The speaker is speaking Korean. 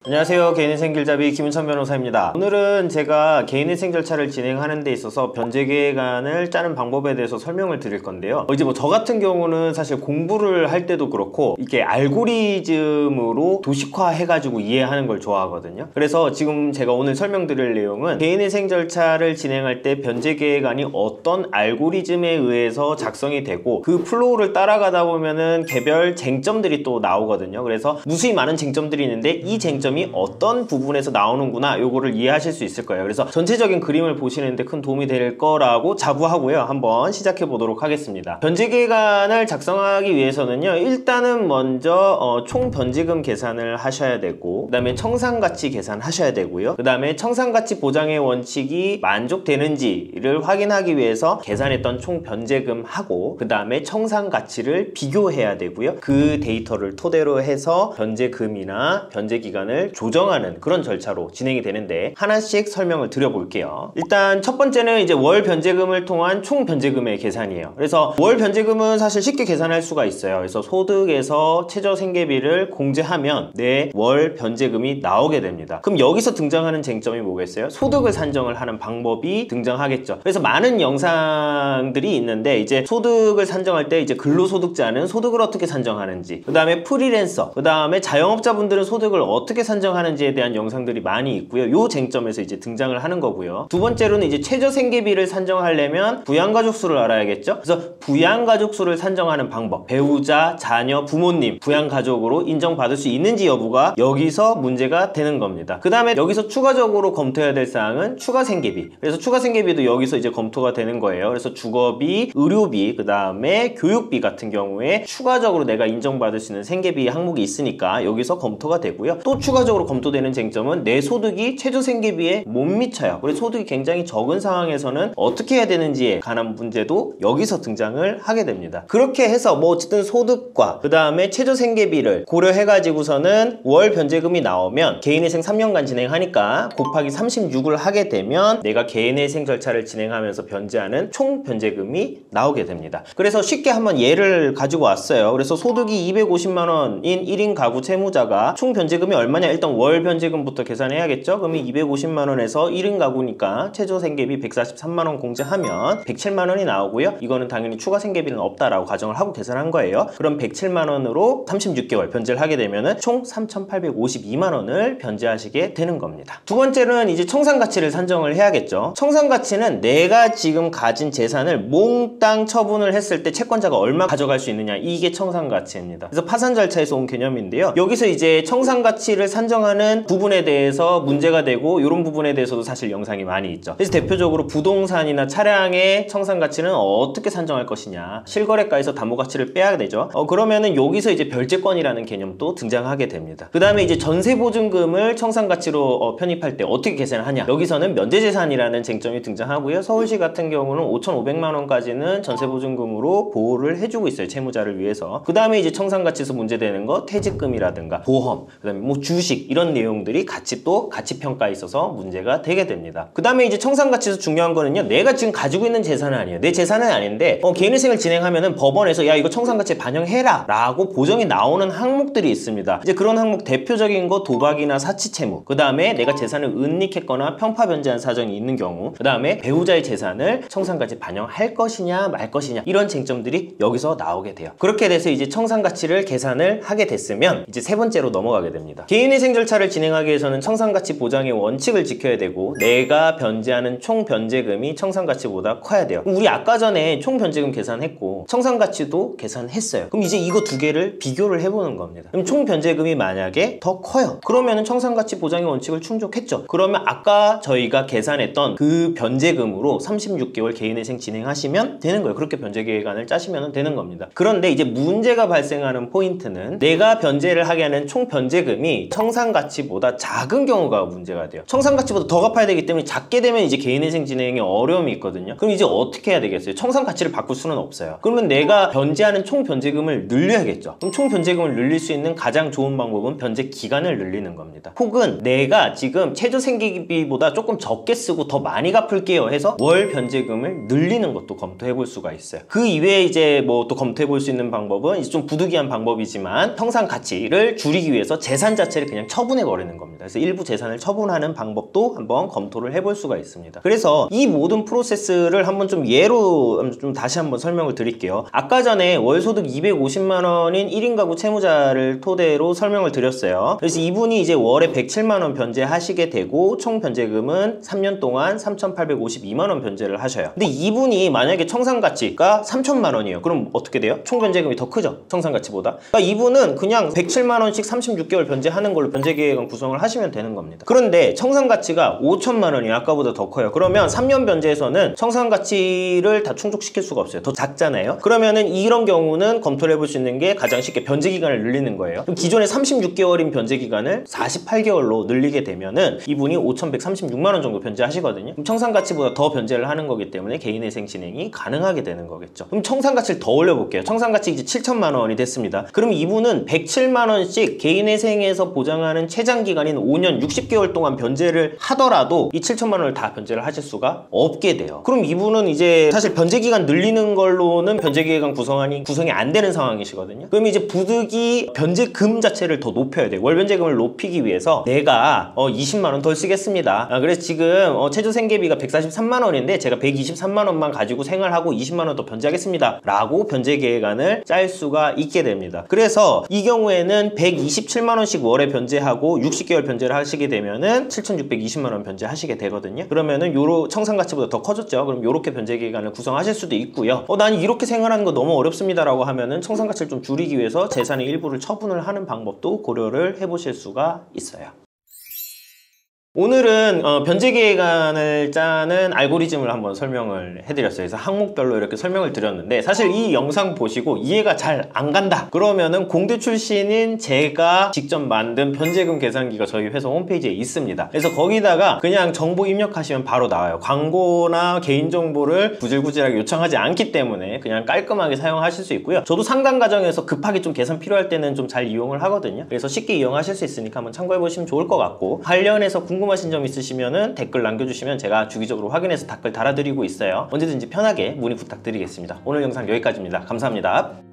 안녕하세요. 개인회생 길잡이 김은천 변호사입니다. 오늘은 제가 개인회생 절차를 진행하는 데 있어서 변제계획안을 짜는 방법에 대해서 설명을 드릴 건데요. 이제 저 같은 경우는 사실 공부를 할 때도 그렇고 이렇게 알고리즘으로 도식화해가지고 이해하는 걸 좋아하거든요. 그래서 지금 제가 오늘 설명드릴 내용은 개인회생 절차를 진행할 때 변제계획안이 어떤 알고리즘에 의해서 작성이 되고 그 플로우를 따라가다 보면은 개별 쟁점들이 또 나오거든요. 그래서 무수히 많은 쟁점들이 있는데 이 쟁점이 어떤 부분에서 나오는구나, 요거를 이해하실 수 있을 거예요. 그래서 전체적인 그림을 보시는데 큰 도움이 될 거라고 자부하고요. 한번 시작해 보도록 하겠습니다. 변제계획안을 작성하기 위해서는요, 일단은 먼저 총 변제금 계산을 하셔야 되고, 그 다음에 청산가치 계산하셔야 되고요, 그 다음에 청산가치 보장의 원칙이 만족되는지를 확인하기 위해서 계산했던 총 변제금하고 그 다음에 청산가치를 비교해야 되고요, 그 데이터를 토대로 해서 변제금이나 변제기간을 조정하는 그런 절차로 진행이 되는데, 하나씩 설명을 드려볼게요. 일단 첫 번째는 이제 월 변제금을 통한 총 변제금의 계산이에요. 그래서 월 변제금은 사실 쉽게 계산할 수가 있어요. 그래서 소득에서 최저 생계비를 공제하면 내 월 변제금이 나오게 됩니다. 그럼 여기서 등장하는 쟁점이 뭐겠어요? 소득을 산정을 하는 방법이 등장하겠죠. 그래서 많은 영상들이 있는데, 이제 소득을 산정할 때 이제 근로소득자는 소득을 어떻게 산정하는지, 그 다음에 프리랜서, 그 다음에 자영업자분들은 소득을 어떻게 산정하는지에 대한 영상들이 많이 있고요. 요 쟁점에서 이제 등장을 하는 거고요. 두 번째로는 이제 최저 생계비를 산정하려면 부양가족 수를 알아야겠죠. 그래서 부양가족 수를 산정하는 방법, 배우자, 자녀, 부모님 부양가족으로 인정받을 수 있는지 여부가 여기서 문제가 되는 겁니다. 그 다음에 여기서 추가적으로 검토해야 될 사항은 추가 생계비. 그래서 추가 생계비도 여기서 이제 검토가 되는 거예요. 그래서 주거비, 의료비, 그 다음에 교육비 같은 경우에 추가적으로 내가 인정받을 수 있는 생계비 항목이 있으니까 여기서 검토가 되고요. 또 추가적으로 검토되는 쟁점은 내 소득이 최저 생계비에 못 미쳐요. 그래서 소득이 굉장히 적은 상황에서는 어떻게 해야 되는지에 관한 문제도 여기서 등장을 하게 됩니다. 그렇게 해서 뭐 어쨌든 소득과 그 다음에 최저 생계비를 고려해가지고서는 월 변제금이 나오면 개인회생 3년간 진행하니까 곱하기 36을 하게 되면 내가 개인회생 절차를 진행하면서 변제하는 총 변제금이 나오게 됩니다. 그래서 쉽게 한번 예를 가지고 왔어요. 그래서 소득이 250만 원인 1인 가구 채무자가 총 변제금이 얼마냐? 일단 월 변제금부터 계산해야겠죠? 그러면 250만 원에서 1인 가구니까 최저 생계비 143만 원 공제하면 107만 원이 나오고요. 이거는 당연히 추가 생계비는 없다라고 가정을 하고 계산한 거예요. 그럼 107만 원으로 36개월 변제를 하게 되면은 총 3,852만 원을 변제하시게 되는 겁니다. 두 번째는 이제 청산가치를 산정을 해야겠죠. 청산가치는 내가 지금 가진 재산을 몽땅 처분을 했을 때 채권자가 얼마 가져갈 수 있느냐, 이게 청산가치입니다. 그래서 파산 절차에서 온 개념인데요. 여기서 이제 청산가치를 산정하는 부분에 대해서 문제가 되고, 이런 부분에 대해서도 사실 영상이 많이 있죠. 그래서 대표적으로 부동산이나 차량의 청산가치는 어떻게 산정할 것이냐, 실거래가에서 담보가치를 빼야 되죠. 그러면은 여기서 이제 별채권이라는 개념도 등장하게 됩니다. 그 다음에 이제 전세보증금을 청산가치로 편입할 때 어떻게 계산을 하냐, 여기서는 면제재산이라는 쟁점이 등장하고요. 서울시 같은 경우는 5,500만 원까지는 전세보증금으로 보호를 해주고 있어요, 채무자를 위해서. 그 다음에 이제 청산가치에서 문제되는 거 퇴직금이라든가 보험, 그 다음에 뭐 주식, 이런 내용들이 같이 또 가치평가에 있어서 문제가 되게 됩니다. 그 다음에 이제 청산가치에서 중요한 거는요, 내가 지금 가지고 있는 재산은 아니에요. 내 재산은 아닌데 개인회생을 진행하면은 법원에서 야, 이거 청산가치에 반영해라 라고 보정이 나오는 항목들이 있습니다. 이제 그런 항목 대표적인 거 도박이나 사치채무, 그 다음에 내가 재산을 은닉했거나 편파 변제한 사정이 있는 경우, 그 다음에 배우자의 재산을 청산가치에 반영할 것이냐 말 것이냐, 이런 쟁점들이 여기서 나오게 돼요. 그렇게 돼서 이제 청산가치를 계산을 하게 됐으면 이제 세 번째로 넘어가게 됩니다. 개인회생 절차를 진행하기 위해서는 청산가치 보장의 원칙을 지켜야 되고, 내가 변제하는 총 변제금이 청산가치보다 커야 돼요. 그럼 우리 아까 전에 총 변제금 계산했고 청산가치도 계산했어요. 그럼 이제 이거 두 개를 비교를 해보는 겁니다. 그럼 총 변제금이 만약에 더 커요. 그러면은 청산가치 보장의 원칙을 충족했죠. 그러면 아까 저희가 계산했던 그 변제금으로 36개월 개인회생 진행하시면 되는 거예요. 그렇게 변제계획안을 짜시면 되는 겁니다. 그런데 이제 문제가 발생하는 포인트는 내가 변제를 하게 하는 총 변제금이 청산가치보다 작은 경우가 문제가 돼요. 청산가치보다 더 갚아야 되기 때문에 작게 되면 이제 개인회생 진행에 어려움이 있거든요. 그럼 이제 어떻게 해야 되겠어요? 청산가치를 바꿀 수는 없어요. 그러면 내가 변제하는 총 변제금을 늘려야겠죠. 그럼 총 변제금을 늘릴 수 있는 가장 좋은 방법은 변제 기간을 늘리는 겁니다. 혹은 내가 지금 최저 생계비보다 조금 적게 쓰고 더 많이 갚을게요 해서 월 변제금을 늘리는 것도 검토해 볼 수가 있어요. 그 이외에 이제 뭐 또 검토해 볼 수 있는 방법은 이제 좀 부득이한 방법이지만 청산가치를 줄이기 위해서 재산 자체를 그냥 처분해 버리는 겁니다. 그래서 일부 재산을 처분하는 방법도 한번 검토를 해볼 수가 있습니다. 그래서 이 모든 프로세스를 한번 좀 예로 좀 다시 한번 설명을 드릴게요. 아까 전에 월소득 250만 원인 1인 가구 채무자를 토대로 설명을 드렸어요. 그래서 이분이 이제 월에 107만 원 변제하시게 되고 총 변제금은 3년 동안 3,852만 원 변제를 하셔요. 근데 이분이 만약에 청산가치가 3천만 원이에요. 그럼 어떻게 돼요? 총 변제금이 더 크죠? 청산가치보다. 그러니까 이분은 그냥 107만 원씩 36개월 변제하는 걸로 변제계획안 구성을 하시면 되는 겁니다. 그런데 청산가치가 5천만 원이 아까보다 더 커요. 그러면 3년 변제에서는 청산가치를 다 충족시킬 수가 없어요. 더 작잖아요. 그러면은 이런 경우는 검토를 해볼 수 있는 게 가장 쉽게 변제기간을 늘리는 거예요. 그럼 기존에 36개월인 변제기간을 48개월로 늘리게 되면은 이분이 5,136만 원 정도 변제하시거든요. 그럼 청산가치보다 더 변제를 하는 거기 때문에 개인회생 진행이 가능하게 되는 거겠죠. 그럼 청산가치를 더 올려볼게요. 청산가치 이제 7천만 원이 됐습니다. 그럼 이분은 107만 원씩 개인회생에서 보장하는 최장기간인 5년 60개월 동안 변제를 하더라도 이 7천만 원을 다 변제를 하실 수가 없게 돼요. 그럼 이분은 이제 사실 변제기간 늘리는 걸로는 변제기간 구성이 안 되는 상황이시거든요. 그럼 이제 부득이 변제금 자체를 더 높여야 돼요. 월 변제금을 높이기 위해서 내가 20만 원 덜 쓰겠습니다. 그래서 지금 최저 생계비가 143만 원인데 제가 123만 원만 가지고 생활하고 20만 원 더 변제하겠습니다. 라고 변제계획안을 짤 수가 있게 됩니다. 그래서 이 경우에는 127만 원씩 월에 변제하고 60개월 변제를 하시게 되면은 7,620만 원 변제하시게 되거든요. 그러면은 요로 청산가치보다 더 커졌죠. 그럼 요렇게 변제계획안을 구성하실 수도 있고요. 난 이렇게 생활하는 거 너무 어렵습니다 라고 하면은 청산가치를 좀 줄이기 위해서 재산의 일부를 처분을 하는 방법도 고려를 해보실 수가 있어요. 오늘은 변제계획안을 짜는 알고리즘을 한번 설명을 해드렸어요. 그래서 항목별로 이렇게 설명을 드렸는데 사실 이 영상 보시고 이해가 잘 안 간다 그러면은 공대 출신인 제가 직접 만든 변제금 계산기가 저희 회사 홈페이지에 있습니다. 그래서 거기다가 그냥 정보 입력하시면 바로 나와요. 광고나 개인정보를 구질구질하게 요청하지 않기 때문에 그냥 깔끔하게 사용하실 수 있고요. 저도 상담 과정에서 급하게 좀 계산 필요할 때는 좀 잘 이용을 하거든요. 그래서 쉽게 이용하실 수 있으니까 한번 참고해 보시면 좋을 것 같고, 관련해서 궁금하신 점 있으시면은 댓글 남겨주시면 제가 주기적으로 확인해서 댓글 달아드리고 있어요. 언제든지 편하게 문의 부탁드리겠습니다. 오늘 영상 여기까지입니다. 감사합니다.